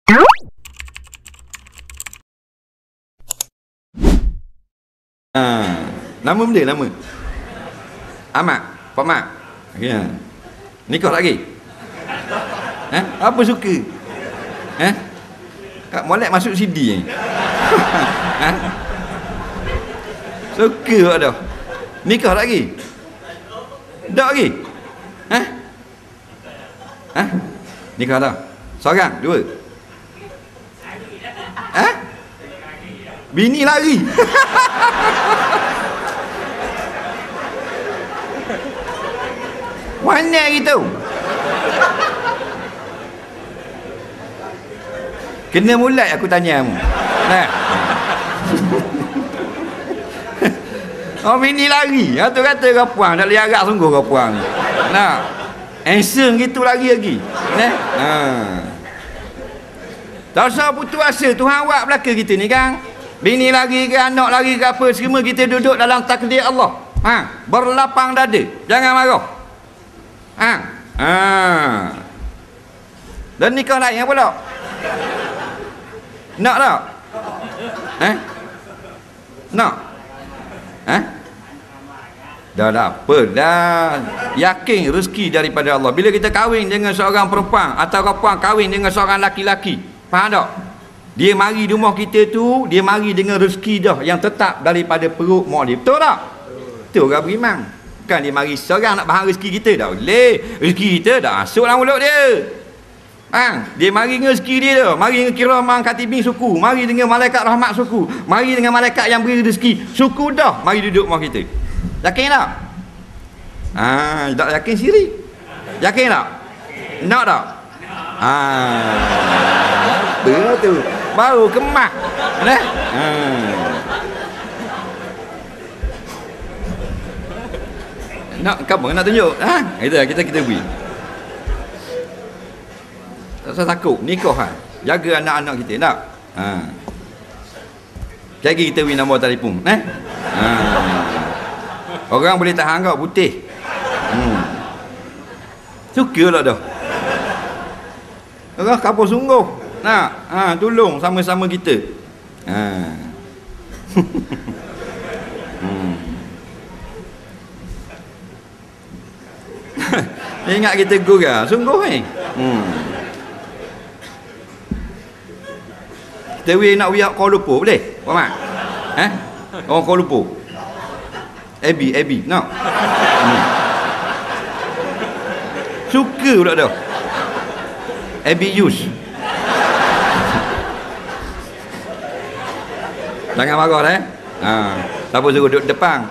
Nama benda, nama Ahmad, Pak Mat. Ya. Nikah lagi? Apa suka? Kak molek masuk CD ni. Suka tak dah? Nikah lagi? Tak lagi? Nikah dah? Seorang? Dua? Bini lari. Mana gitu? Kena mulat aku tanya kamu. Oh, bini lari. Tu kata kau puang, dak liarak sungguh kau puang. Nah. Handsome gitu lagi. Tak usah putus asa, Tuhan awak belaka kita ni kan. Bini lagi ke, anak lagi ke apa, semua kita duduk dalam takdir Allah. Berlapang dada. Jangan marah. Dan nikah lain apa tak? Nak tak? Nak? Dah apa dah. Yakin rezeki daripada Allah. Bila kita kahwin dengan seorang perempuan atau perempuan kahwin dengan seorang laki-laki, faham tak? Dia mari di rumah kita tu, dia mari dengan rezeki dah yang tetap daripada perut mak dia. Betul tak? Betul orang beriman. Kan dia mari seorang nak bahan rezeki kita, tak boleh. Rezeki kita dah masuk dalam mulut dia. Dia mari dengan rezeki dia dah. Mari dengan kiraman katibin suku, mari dengan malaikat rahmat suku, mari dengan malaikat yang beri rezeki suku dah. Mari duduk rumah kita. Yakin tak? Tak yakin siri. Yakin tak? Nak tak? Apa tu? Baru kemak. Nak kamu nak tunjuk? Kita beri. Tak usah takut, nikah jaga anak-anak kita, tak? Lagi kita beri nombor telefon. Orang boleh tahan kau putih. Suka lah dah. Orang kapal sungguh. Nak tolong sama-sama kita. Ingat kita gurau sungguh ni. Kita nak wiak Kuala Lumpur boleh? Apa mak? Orang Kuala Lumpur. Abi, nak? Suka pula dah. Abi Yus. Jangan marah dah. Siapa suruh duduk depan.